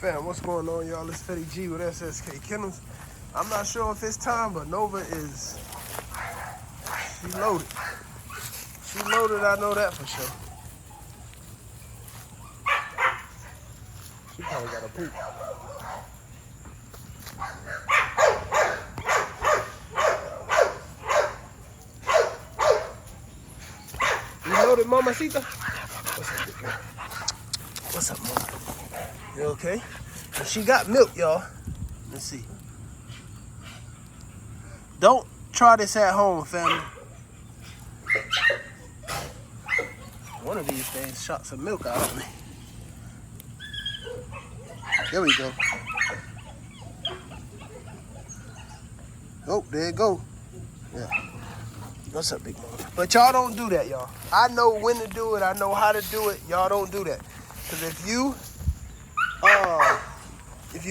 Fam, what's going on, y'all? It's Fetty G with SSK Kennels. I'm not sure if it's time, but Nova is, she loaded. She loaded, I know that for sure. She probably got a poop. You loaded, Mamacita? What's up, big girl? What's up, Mama? You okay? And she got milk, y'all. Let's see. Don't try this at home, family. One of these things shot some milk out of me. There we go. Oh, there it go. Yeah. What's up, big mama? But y'all don't do that, y'all. I know when to do it. I know how to do it. Y'all don't do that. Because if you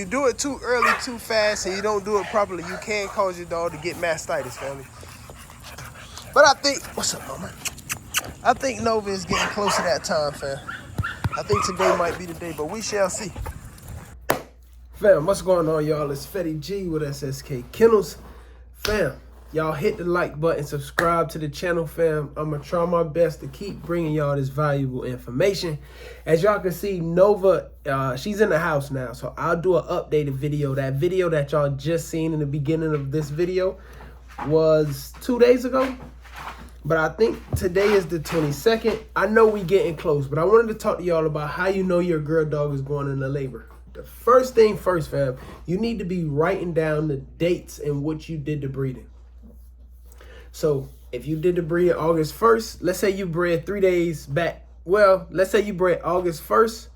do it too early, too fast, and you don't do it properly, you can cause your dog to get mastitis, family. But I think, what's up, mama? I think Nova is getting close to that time, fam. I think today might be the day, but we shall see. Fam, what's going on, y'all? It's Fetty G with SSK Kennels. Fam, y'all hit the like button, subscribe to the channel, fam. I'm going to try my best to keep bringing y'all this valuable information. As y'all can see, Nova, she's in the house now, so I'll do an updated video. That video that y'all just seen in the beginning of this video was 2 days ago. But I think today is the 22nd. I know we getting close, but I wanted to talk to y'all about how you know your girl dog is going into labor. The first thing first, fam, you need to be writing down the dates and what you did the breeding. So if you did the breeding August 1st, let's say you bred 3 days back. Well, let's say you bred August 1st,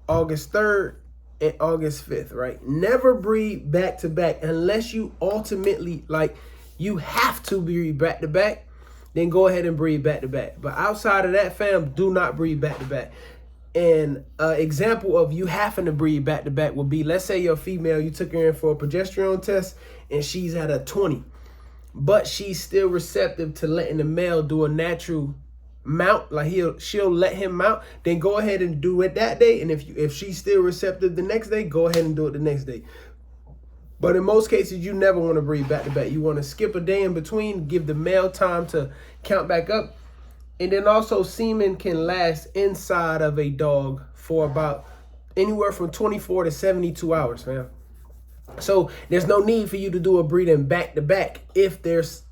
August 3rd, and August 5th, right? Never breed back to back unless you ultimately, like, you have to breed back to back. Then go ahead and breed back to back. But outside of that, fam, do not breed back to back. And an example of you having to breed back to back would be, let's say your female, you took her in for a progesterone test and she's at a 20, but she's still receptive to letting the male do a natural mount, like she'll let him mount. Then go ahead and do it that day. And if she's still receptive the next day, go ahead and do it the next day. But in most cases, you never want to breed back to back. You want to skip a day in between, give the male time to count back up. And then also, semen can last inside of a dog for about anywhere from 24 to 72 hours, man. So there's no need for you to do a breeding back to back. If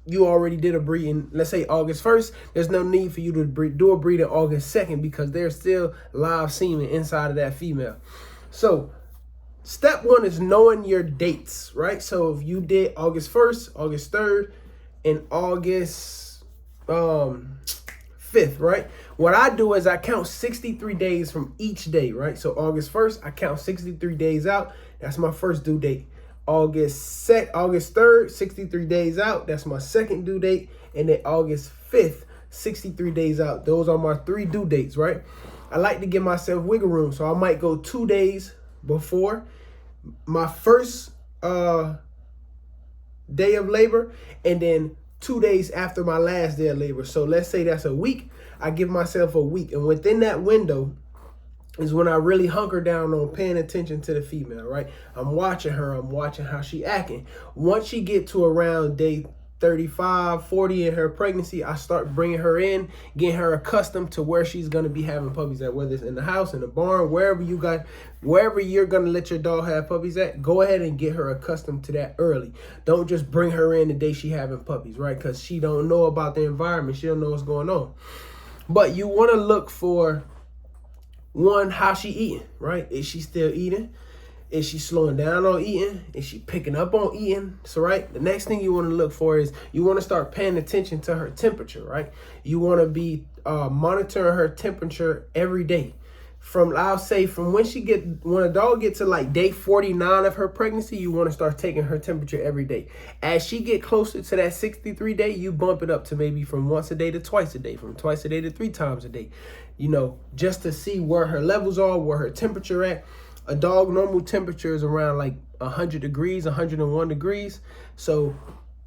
you already did a breeding, let's say August 1st, there's no need for you to do a breeding August 2nd because there's still live semen inside of that female. So step one is knowing your dates, right? So if you did August 1st, August 3rd, and August 5th, right? What I do is I count 63 days from each day, right? So August 1st, I count 63 days out. That's my first due date. August 3rd, 63 days out. That's my second due date. And then August 5th, 63 days out. Those are my 3 due dates, right? I like to give myself wiggle room. So I might go 2 days before my first day of labor and then 2 days after my last day of labor. So let's say that's a week. I give myself a week. And within that window is when I really hunker down on paying attention to the female, right? I'm watching her. I'm watching how she acting. Once she get to around day 35, 40 in her pregnancy, I start bringing her in, getting her accustomed to where she's going to be having puppies at, whether it's in the house, in the barn, wherever you're going to let your dog have puppies at. Go ahead and get her accustomed to that early. Don't just bring her in the day she having puppies, right? Because she don't know about the environment. She don't know what's going on. But you want to look for, one, how she eating, right? Is she still eating? Is she slowing down on eating? Is she picking up on eating? So, right, the next thing you want to look for is you want to start paying attention to her temperature, right? You want to be monitoring her temperature every day. I'll say from when a dog gets to like day 49 of her pregnancy, you want to start taking her temperature every day. As she get closer to that 63 day, you bump it up to maybe from once a day to twice a day, from twice a day to 3 times a day, you know, just to see where her levels are, where her temperature at. A dog normal temperature is around like 100 degrees, 101 degrees. So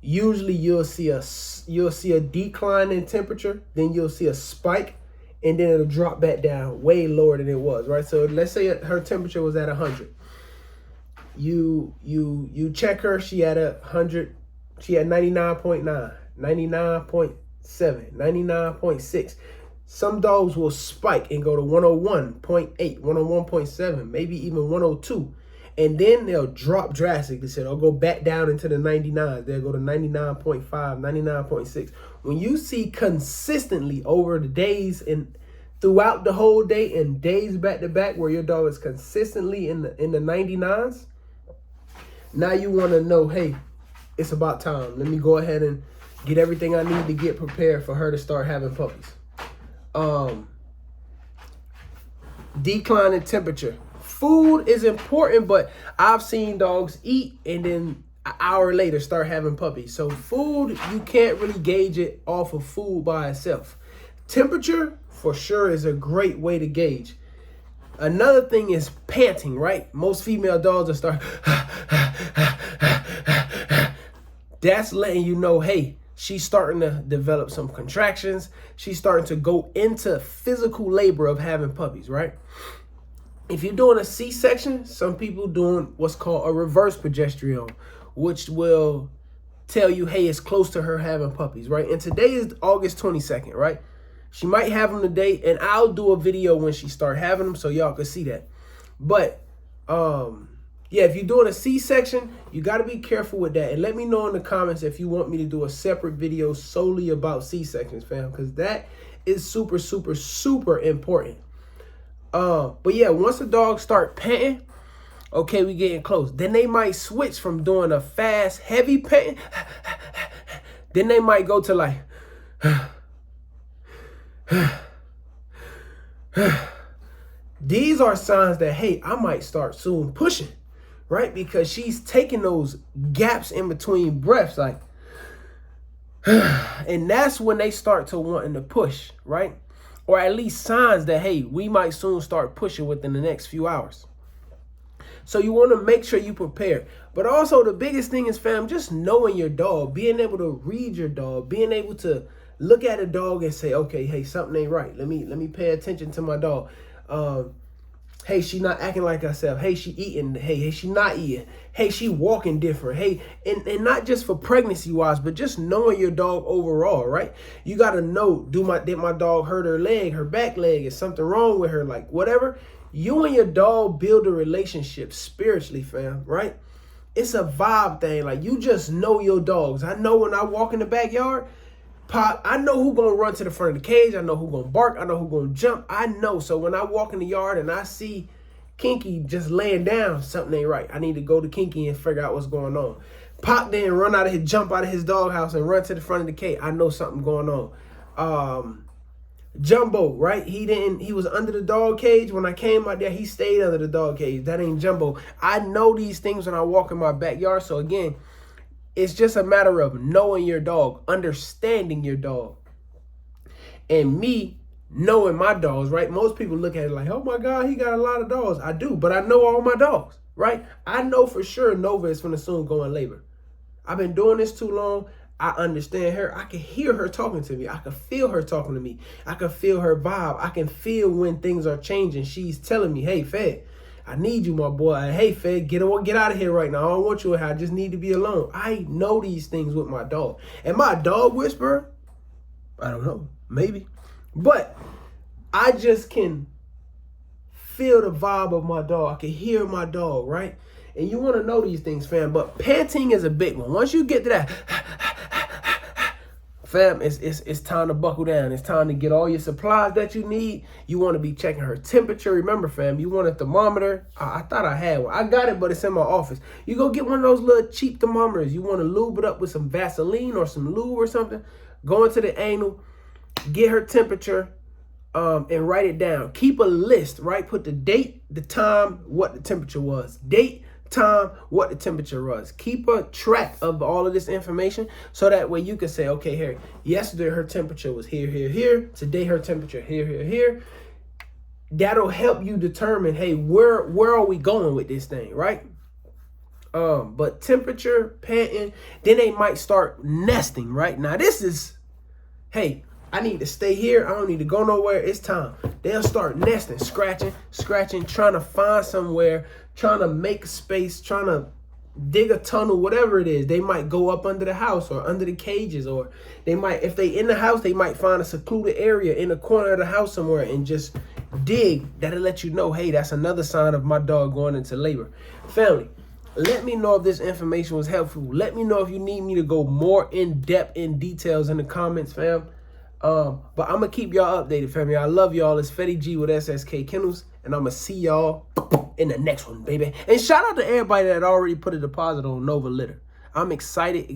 usually you'll see a decline in temperature, then you'll see a spike, and then it'll drop back down way lower than it was, right? So let's say her temperature was at 100. You check her, she had 100, she had 99.9, 99.7, 99.6. Some dogs will spike and go to 101.8, 101.7, maybe even 102. And then they'll drop drastically. So they'll go back down into the 99s. They'll go to 99.5, 99.6. When you see consistently over the days and throughout the whole day and days back to back where your dog is consistently in the 99s, now you want to know, hey, it's about time. Let me go ahead and get everything I need to get prepared for her to start having puppies. Decline in temperature. Food is important, but I've seen dogs eat and then an hour later start having puppies. So food, you can't really gauge it off of food by itself. Temperature, for sure, is a great way to gauge. Another thing is panting, right? Most female dogs will start. That's letting you know, hey, she's starting to develop some contractions. She's starting to go into physical labor of having puppies, right? If you're doing a C-section, some people doing what's called a reverse progesterone, which will tell you, hey, it's close to her having puppies, right? And today is August 22nd, right? She might have them today, and I'll do a video when she start having them so y'all can see that. But, yeah, if you're doing a C-section, you got to be careful with that. And let me know in the comments if you want me to do a separate video solely about C-sections, fam, because that is super, super, super important. But yeah, once the dogs start panting, okay, we getting close. Then they might switch from doing a fast, heavy panting. Then they might go to like, these are signs that, hey, I might start soon pushing, right? Because she's taking those gaps in between breaths, like, and that's when they start to wanting to push, right? Or at least signs that, hey, we might soon start pushing within the next few hours. So you want to make sure you prepare. But also the biggest thing is, fam, just knowing your dog, being able to read your dog, being able to look at a dog and say, okay, hey, something ain't right. Let me pay attention to my dog. Hey, she not acting like herself. Hey, she eating. Hey, she not eating. Hey, she walking different. Hey, and not just for pregnancy wise, but just knowing your dog overall, right? You got to know, did my dog hurt her leg, her back leg? Is something wrong with her? Like whatever. You and your dog build a relationship spiritually, fam, right? It's a vibe thing. Like you just know your dogs. I know when I walk in the backyard, Pop, I know who gonna run to the front of the cage. I know who gonna bark. I know who gonna jump. I know. So when I walk in the yard and I see Kinky just laying down, something ain't right. I need to go to Kinky and figure out what's going on. Pop then jump out of his doghouse and run to the front of the cage. I know something going on. Jumbo, right? He was under the dog cage. When I came out there, he stayed under the dog cage. That ain't Jumbo. I know these things when I walk in my backyard. So again, it's just a matter of knowing your dog, understanding your dog. And me knowing my dogs, right? Most people look at it like, oh my God, he got a lot of dogs. I do, but I know all my dogs, right? I know for sure Nova is finna soon go in labor. I've been doing this too long. I understand her. I can hear her talking to me. I can feel her talking to me. I can feel her vibe. I can feel when things are changing. She's telling me, hey, Fed, I need you, my boy. Hey, Fed, get out of here right now. I don't want you in here. I just need to be alone. I know these things with my dog. And my dog whisperer, I don't know, maybe. But I just can feel the vibe of my dog. I can hear my dog, right? And you want to know these things, fam. But panting is a big one. Once you get to that, fam, it's time to buckle down. It's time to get all your supplies that you need. You want to be checking her temperature. Remember, fam, you want a thermometer. I thought I had one. I got it, but it's in my office. You go get one of those little cheap thermometers. You want to lube it up with some Vaseline or some lube or something. Go into the anal, get her temperature, and write it down. Keep a list, right? Put the date, the time, what the temperature was. Date, time, what the temperature was. Keep a track of all of this information so that way you can say, okay, here, yesterday her temperature was here, here, here. Today her temperature here, here, here. That'll help you determine, hey, where are we going with this thing, right? But temperature, panting, then they might start nesting, right? Now this is, hey, I need to stay here. I don't need to go nowhere. It's time. They'll start nesting, scratching, trying to find somewhere trying to make space, trying to dig a tunnel, whatever it is. They might go up under the house or under the cages, or they might, if they in the house, they might find a secluded area in the corner of the house somewhere and just dig. That'll let you know, hey, that's another sign of my dog going into labor. Family, let me know if this information was helpful. Let me know if you need me to go more in depth in details in the comments, fam. But I'm gonna keep y'all updated, family. I love y'all. It's Fetty G with SSK Kennels, and I'm gonna see y'all in the next one, baby. And shout out to everybody that already put a deposit on Nova Litter. I'm excited.